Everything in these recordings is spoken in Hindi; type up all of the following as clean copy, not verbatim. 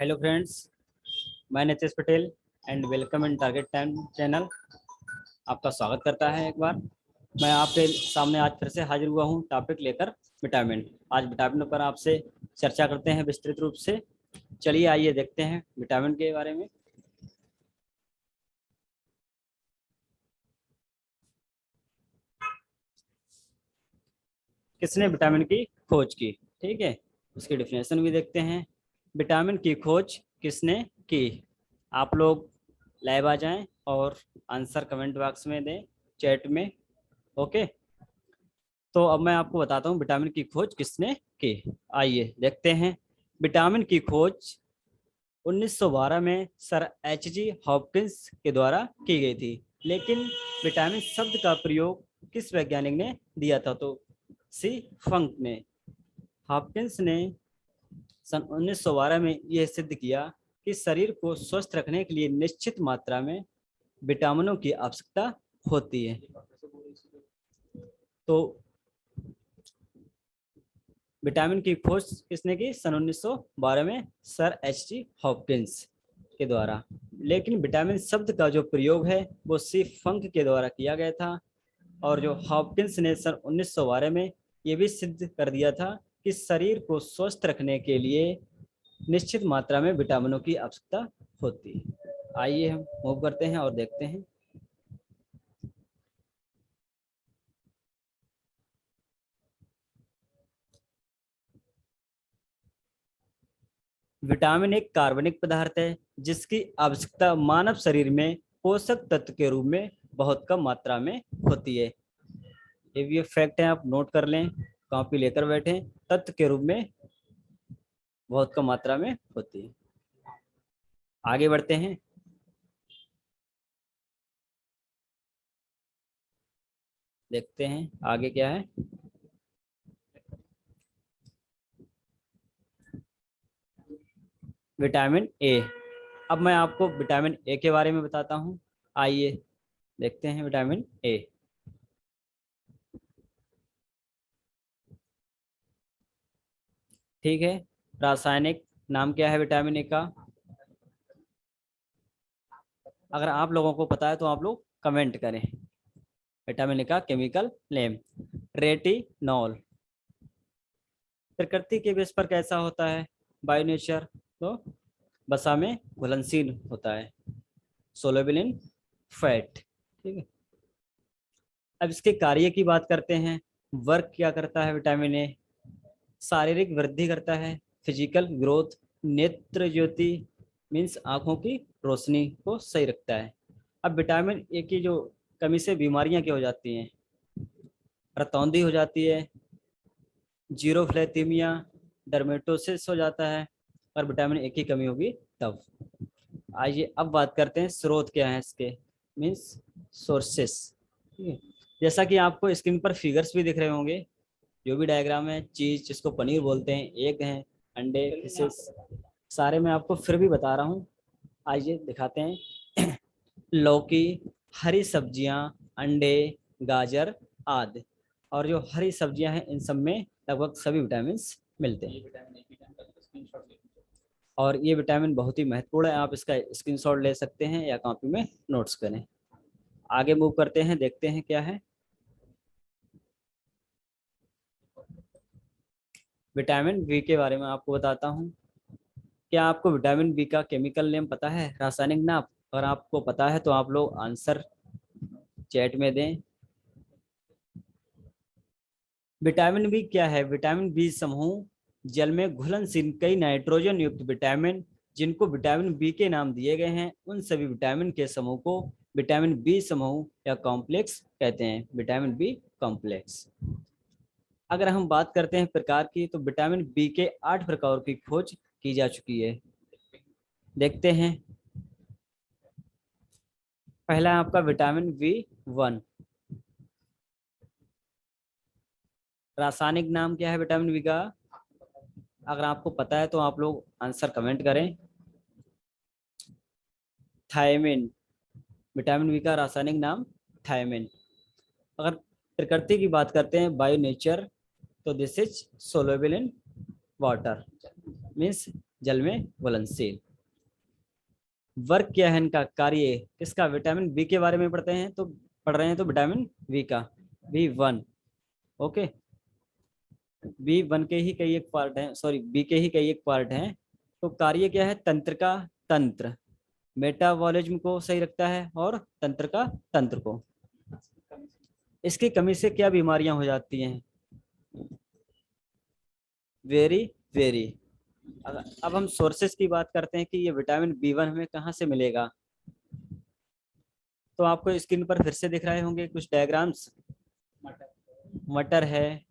हेलो फ्रेंड्स, मैं Nitesh Patel and welcome in target time channel. आपका स्वागत करता है। एक बार मैं आपके सामने आज फिर से हाजिर हुआ हूँ टॉपिक लेकर विटामिन। आज विटामिन पर आपसे चर्चा करते हैं विस्तृत रूप से। चलिए आइए देखते हैं विटामिन के बारे में। किसने विटामिन की खोज की, ठीक है, उसकी डिफिनेशन भी देखते हैं। विटामिन की खोज किसने की? आप लोग लाइव आ जाएं और आंसर कमेंट बॉक्स में दें, चैट में। ओके, तो अब मैं आपको बताता हूँ विटामिन की खोज किसने की। आइए देखते हैं। विटामिन की खोज 1912 में सर एच.जी. हॉपकिंस के द्वारा की गई थी। लेकिन विटामिन शब्द का प्रयोग किस वैज्ञानिक ने दिया था? तो सी फंक ने। हॉपकिंस ने सन 1912 में यह सिद्ध किया कि शरीर को स्वस्थ रखने के लिए निश्चित मात्रा में विटामिनों की आवश्यकता होती है। तो विटामिन की खोज किसने की? सन 1912 में सर एच.जी. हॉपकिंस के द्वारा। लेकिन विटामिन शब्द का जो प्रयोग है वो सी फंक के द्वारा किया गया था। और जो हॉपकिंस ने सन 1912 में ये भी सिद्ध कर दिया था कि शरीर को स्वस्थ रखने के लिए निश्चित मात्रा में विटामिनों की आवश्यकता होती है। आइए हम मूव करते हैं और देखते हैं। विटामिन एक कार्बनिक पदार्थ है जिसकी आवश्यकता मानव शरीर में पोषक तत्व के रूप में बहुत कम मात्रा में होती है। ये भी फैक्ट है, आप नोट कर लें, कॉपी लेकर बैठें। तत्व के रूप में बहुत कम मात्रा में होती है। आगे बढ़ते हैं। देखते हैं आगे क्या है। Vitamin A. अब मैं आपको विटामिन ए के बारे में बताता हूँ। आइए देखते हैं विटामिन ए। ठीक है, रासायनिक नाम क्या है विटामिन ए का? अगर आप लोगों को पता है तो आप लोग कमेंट करें। विटामिन ए का केमिकल नेम रेटिनॉल। प्रकृति के बेस पर कैसा होता है? बाय नेचर तो वसा में घुलनशील होता है, सोलेबल इन फैट। ठीक है, अब इसके कार्य की बात करते हैं। वर्क क्या करता है विटामिन ए? शारीरिक वृद्धि करता है, फिजिकल ग्रोथ, नेत्र ज्योति मीन्स आंखों की रोशनी को सही रखता है। अब विटामिन ए की जो कमी से बीमारियां क्या हो जाती हैं? रतौंधी हो जाती है, जीरोफ्लेथीमिया, डर्मेटोसिस हो जाता है। और विटामिन ए की कमी होगी तब। आइए अब बात करते हैं स्रोत क्या है इसके, मीन्स सोर्सेस। ठीक है, जैसा कि आपको स्क्रीन पर फिगर्स भी दिख रहे होंगे। जो भी डायग्राम है, चीज जिसको पनीर बोलते हैं, एग हैं, अंडे, फिशेस, सारे मैं आपको फिर भी बता रहा हूँ। आइए दिखाते हैं। लौकी, हरी सब्जियां, अंडे, गाजर आदि। और जो हरी सब्जियां हैं इन सब में लगभग सभी विटामिन मिलते हैं। और ये विटामिन बहुत ही महत्वपूर्ण है। आप इसका स्क्रीनशॉट ले सकते हैं या कॉपी में नोट्स करें। आगे मूव करते हैं, देखते हैं क्या है। विटामिन बी के बारे में आपको बताता हूँ। क्या आपको विटामिन बी का केमिकल नेम पता है, रासायनिक नाम? अगर आपको पता है तो आप लोग आंसर चैट में दें। विटामिन बी क्या है? विटामिन बी समूह जल में घुलनशील कई नाइट्रोजन युक्त विटामिन जिनको विटामिन बी के नाम दिए गए हैं, उन सभी विटामिन के समूह को विटामिन बी समूह या कॉम्प्लेक्स कहते हैं, विटामिन बी कॉम्प्लेक्स। अगर हम बात करते हैं प्रकार की, तो विटामिन बी के 8 प्रकार की खोज की जा चुकी है। देखते हैं। पहला है आपका विटामिन बी 1। रासायनिक नाम क्या है विटामिन बी का? अगर आपको पता है तो आप लोग आंसर कमेंट करें। थायमिन। विटामिन बी का रासायनिक नाम थायमिन। अगर प्रकृति की बात करते हैं, बाय नेचर, तो this is soluble in water, means जल में घुलनशील। वर्क क्या है इनका, कार्य किसका, विटामिन बी के बारे में पढ़ते हैं तो पढ़ रहे हैं तो विटामिन बी का, B1। ओके, B1 के ही कई एक पार्ट हैं, सॉरी बी के ही कई एक पार्ट हैं। तो कार्य क्या है, तंत्र का तंत्र, मेटाबॉलिज्म को सही रखता है और तंत्र का तंत्र को। इसकी कमी से क्या बीमारियां हो जाती हैं, वेरी वेरी। अब हम सोर्सेस की बात करते हैं कि ये विटामिन B1 हमें कहाँ से मिलेगा। तो आपको स्क्रीन पर फिर से दिख रहे होंगे कुछ डायग्राम्स। मटर है,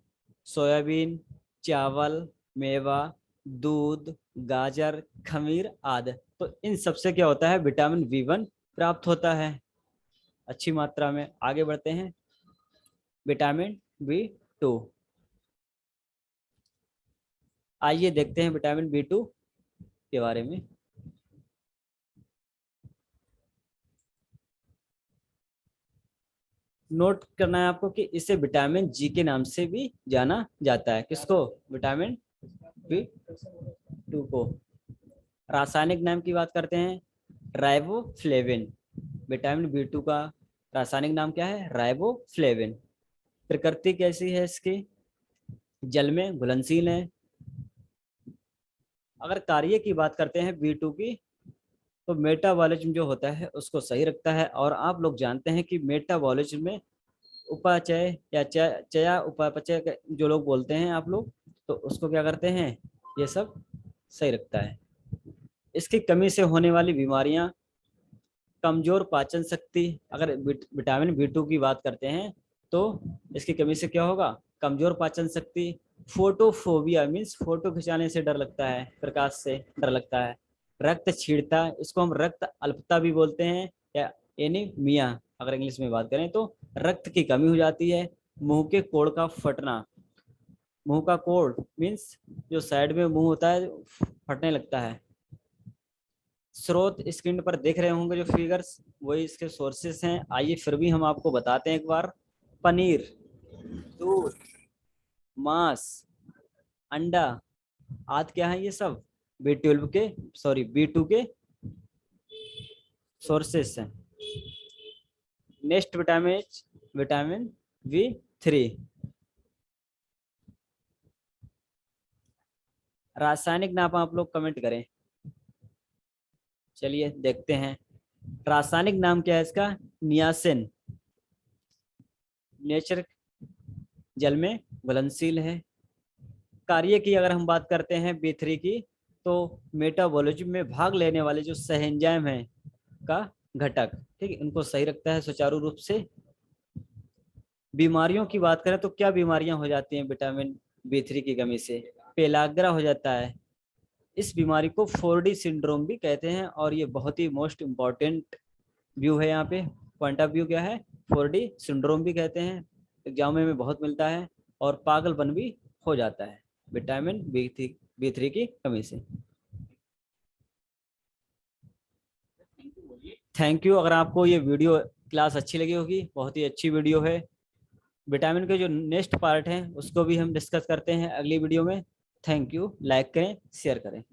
सोयाबीन, चावल, मेवा, दूध, गाजर, खमीर आदि। तो इन सबसे क्या होता है, विटामिन B1 प्राप्त होता है अच्छी मात्रा में। आगे बढ़ते हैं, विटामिन B2। आइए देखते हैं विटामिन B2 के बारे में। नोट करना है आपको कि इसे विटामिन जी के नाम से भी जाना जाता है। किसको, विटामिन B2 को। रासायनिक नाम की बात करते हैं, राइबोफ्लेविन। विटामिन B2 का रासायनिक नाम क्या है, राइबोफ्लेविन। प्रकृति कैसी है इसकी, जल में घुलनशील है। अगर कार्य की बात करते हैं B2 की, तो मेटाबॉलिज्म जो होता है उसको सही रखता है। और आप लोग जानते हैं कि मेटाबॉलिज्म में उपाचय या चया उपापचय जो लोग बोलते हैं आप लोग, तो उसको क्या करते हैं, ये सब सही रखता है। इसकी कमी से होने वाली बीमारियां, कमजोर पाचन शक्ति। अगर विटामिन B2 की बात करते हैं तो इसकी कमी से क्या होगा, कमजोर पाचन शक्ति। फोटोफोबिया मीन्स फोटो खिंचाने से डर लगता है, प्रकाश से डर लगता है। रक्त छीड़ता, इसको हम रक्त अल्पता भी बोलते हैं या एनीमिया अगर इंग्लिश में बात करें तो। रक्त की कमी हो जाती है। मुंह के कोड़ का फटना, मुंह का कोड़ मीन्स जो साइड में मुंह होता है फटने लगता है। स्रोत स्क्रीन पर देख रहे होंगे जो फिगर्स, वही इसके सोर्सेस हैं। आइए फिर भी हम आपको बताते हैं एक बार। पनीर, दूध, मांस, अंडा आदि क्या है, ये सब B12 के, सॉरी B2 के सोर्सेस हैं। Next vitamin, vitamin B3। रासायनिक नाम आप लोग कमेंट करें। चलिए देखते हैं, रासायनिक नाम क्या है इसका, नियासिन। नेचर, जल में घुलनशील है। कार्य की अगर हम बात करते हैं B3 की, तो मेटाबॉलिज्म में भाग लेने वाले जो सहएंजाइम है का घटक, ठीक है, उनको सही रखता है सुचारू रूप से। बीमारियों की बात करें तो क्या बीमारियां हो जाती हैं विटामिन B3 की कमी से, पेलाग्रा हो जाता है। इस बीमारी को 4D सिंड्रोम भी कहते हैं और ये बहुत ही मोस्ट इम्पॉर्टेंट व्यू है। यहाँ पे पॉइंट ऑफ व्यू क्या है, 4D सिंड्रोम भी कहते हैं, एग्जाम में बहुत मिलता है। और पागलपन भी हो जाता है विटामिन B3 की कमी से। Thank you. अगर आपको ये वीडियो क्लास अच्छी लगी होगी, बहुत ही अच्छी वीडियो है। विटामिन के जो नेक्स्ट पार्ट है उसको भी हम डिस्कस करते हैं अगली वीडियो में। थैंक यू, लाइक करें, शेयर करें।